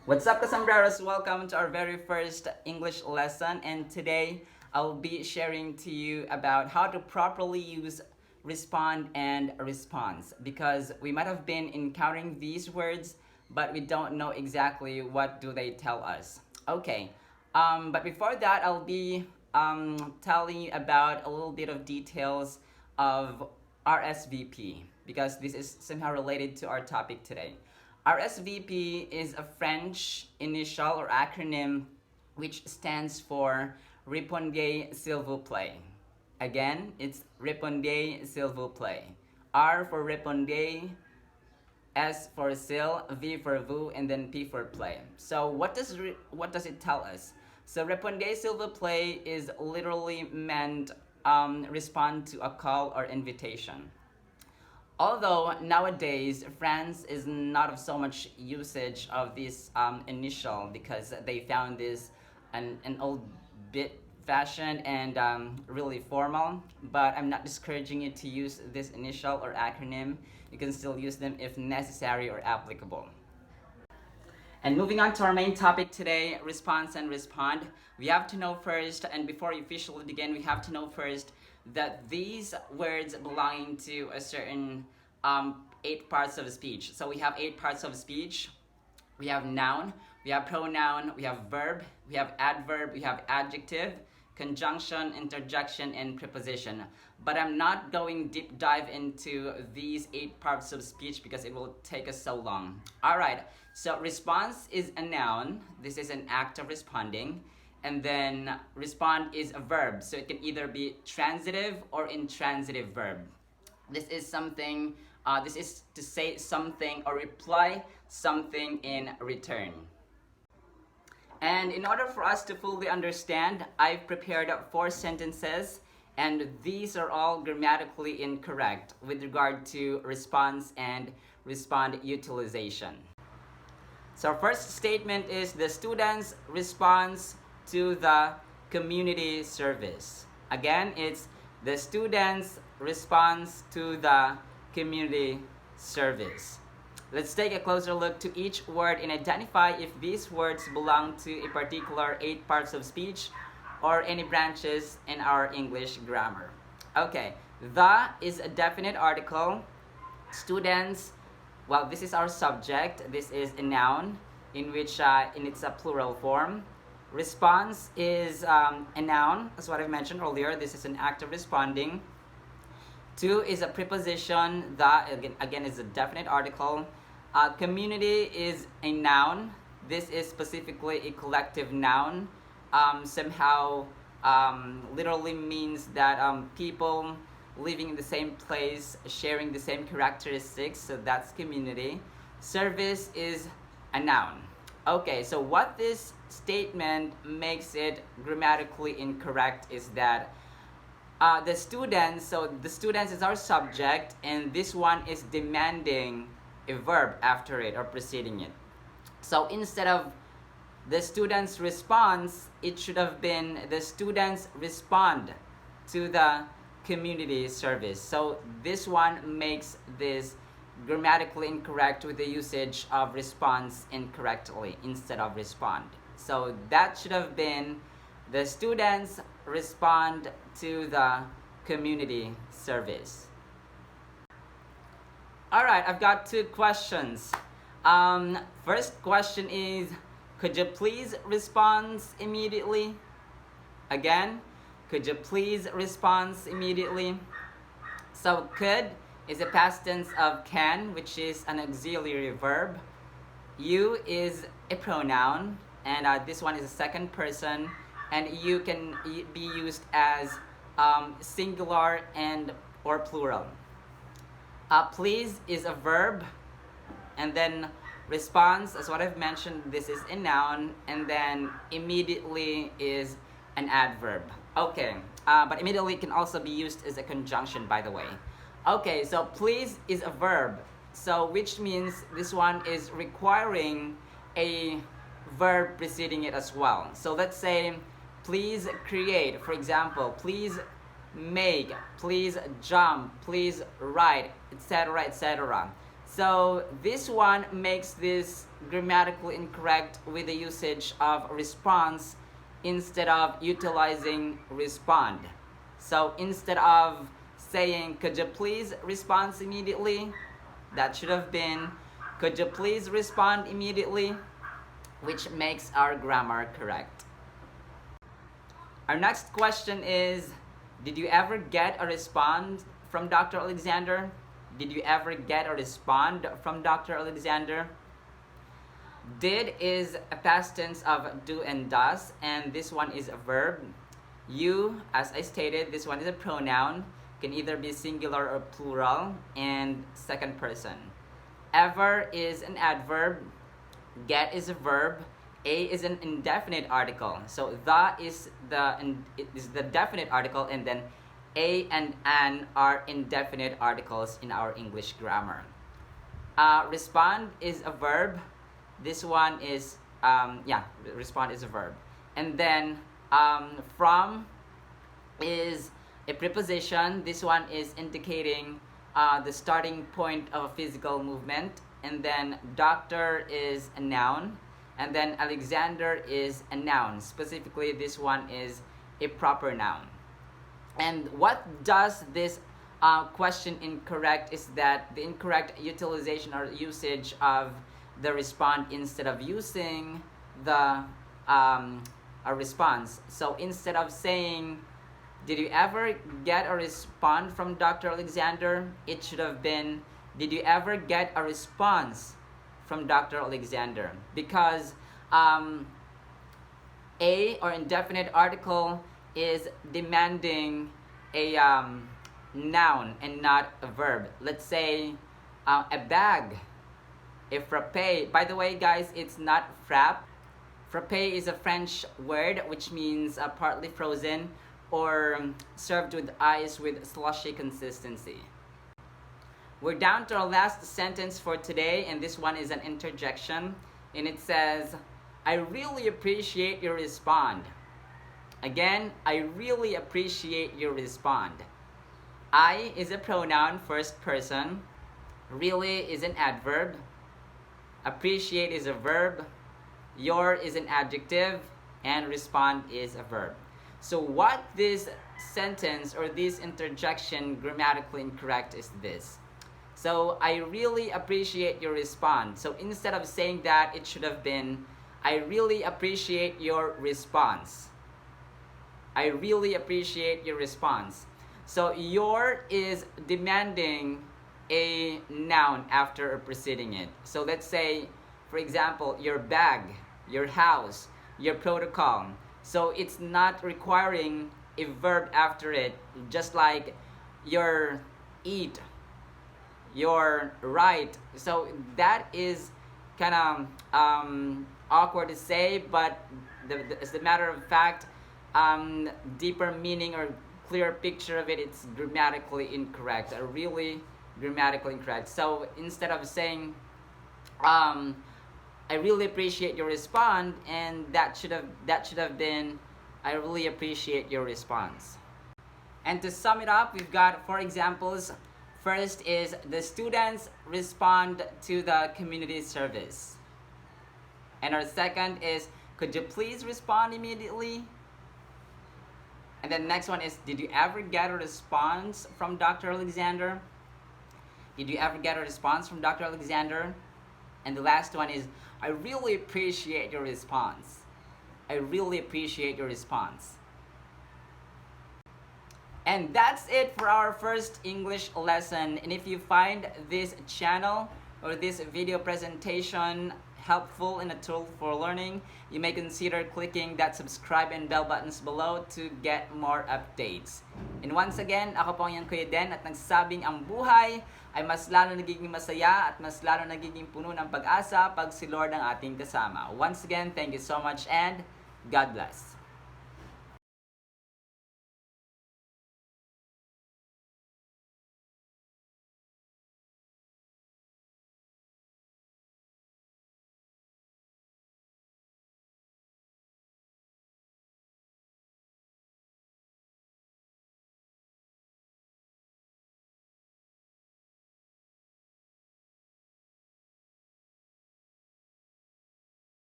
What's up, Casombreros? Welcome to our very first English lesson, and today I'll be sharing to you about how to properly use respond and response, because we might have been encountering these words but we don't know exactly what do they tell us. Okay, but before that I'll be telling you about a little bit of details of RSVP, because this is somehow related to our topic today. RSVP is a French initial or acronym which stands for Répondez s'il vous plaît. Again, it's Répondez s'il vous plaît. R for Répondez, S for s'il, V for vous, and then P for play. So what does it tell us? So Répondez s'il vous plaît is literally meant respond to a call or invitation. Although nowadays France is not of so much usage of this initial, because they found this an old bit fashioned and really formal, but I'm not discouraging you to use this initial or acronym. You can still use them if necessary or applicable. And moving on to our main topic today, response and respond. We have to know first, and before we officially begin, we have to know first that these words belonging to a certain 8 parts of speech. So we have 8 parts of speech. We have noun, we have pronoun, we have verb, we have adverb, we have adjective, conjunction, interjection, and preposition. But I'm not going deep dive into these 8 parts of speech because it will take us so long. Alright, so response is a noun. This is an act of responding. And then respond is a verb. So it can either be transitive or intransitive verb. This is something, this is to say something or reply something in return. And in order for us to fully understand, I've prepared 4 sentences, and these are all grammatically incorrect with regard to response and respond utilization. So our first statement is the student's response to the community service. Again, it's the student's response to the community service. Let's take a closer look to each word and identify if these words belong to a particular 8 parts of speech or any branches in our English grammar. Okay, the is a definite article. Students, well, this is our subject. This is a noun in which in its a plural form. Response is a noun, as what I mentioned earlier. This is an act of responding. To is a preposition. The again is a definite article. Community is a noun. This is specifically a collective noun. Somehow literally means that people living in the same place, sharing the same characteristics. So that's community. Service is a noun. Okay, so what this statement makes it grammatically incorrect is that the students is our subject, and this one is demanding a verb after it or preceding it. So instead of the student's response, it should have been the students respond to the community service. So this one makes this grammatically incorrect with the usage of response incorrectly instead of respond. So that should have been the students respond to the community service. Alright, I've got 2 questions. First question is, could you please respond immediately? Again, could you please respond immediately? So could is a past tense of can, which is an auxiliary verb. You is a pronoun, and this one is a second person, and you can be used as singular and or plural. Please is a verb, and then response, as what I've mentioned, this is a noun, and then immediately is an adverb. Okay, but immediately can also be used as a conjunction, by the way. Okay, so please is a verb, so which means this one is requiring a verb preceding it as well. So let's say please create, for example, please make, please jump, please write, etc., etc. So this one makes this grammatically incorrect with the usage of response instead of utilizing respond. So instead of saying, could you please respond immediately? That should have been, could you please respond immediately? Which makes our grammar correct. Our next question is, did you ever get a response from Dr. Alexander? Did you ever get a respond from Dr. Alexander? Did is a past tense of do and does, and this one is a verb. You, as I stated, this one is a pronoun, can either be singular or plural, and second person. Ever is an adverb, get is a verb, a is an indefinite article. So the is the definite article, and then a and an are indefinite articles in our English grammar. Respond is a verb. This one is, respond is a verb. And then from is a preposition. This one is indicating the starting point of a physical movement. And then doctor is a noun. And then Alexander is a noun. Specifically, this one is a proper noun. And what does this question incorrect is that the incorrect utilization or usage of the respond instead of using the a response. So instead of saying, did you ever get a response from Dr. Alexander? It should have been, did you ever get a response from Dr. Alexander? Because a or indefinite article is demanding a noun and not a verb. Let's say a bag, a frappe. By the way, guys, it's not frappe. Frappe is a French word which means partly frozen or served with ice with slushy consistency. We're down to our last sentence for today, and this one is an interjection, and it says, I really appreciate your respond. Again, I really appreciate your respond. I is a pronoun, first person. Really is an adverb. Appreciate is a verb. Your is an adjective. And respond is a verb. So what this sentence or this interjection grammatically incorrect is this. So I really appreciate your response. So instead of saying that, it should have been, I really appreciate your response. I really appreciate your response. So your is demanding a noun after or preceding it. So let's say, for example, your bag, your house, your protocol. So it's not requiring a verb after it, just like your eat, your write. So that is kind of awkward to say, but as a matter of fact, deeper meaning or clear picture of it, it's grammatically incorrect, really grammatically incorrect. So instead of saying, I really appreciate your response, and that should have been, I really appreciate your response. And to sum it up, we've got 4 examples. First is, the students respond to the community service. And our second is, could you please respond immediately? And then next one is, did you ever get a response from Dr. Alexander? Did you ever get a response from Dr. Alexander? And the last one is, I really appreciate your response. I really appreciate your response. And that's it for our first English lesson. And if you find this channel or this video presentation helpful and a tool for learning, you may consider clicking that subscribe and bell buttons below to get more updates. And once again, ako po ang iyong Kuya Den, at nagsabing ang buhay ay mas lalo nagiging masaya at mas lalo nagiging puno ng pag-asa pag si Lord ang ating kasama. Once again, thank you so much and God bless.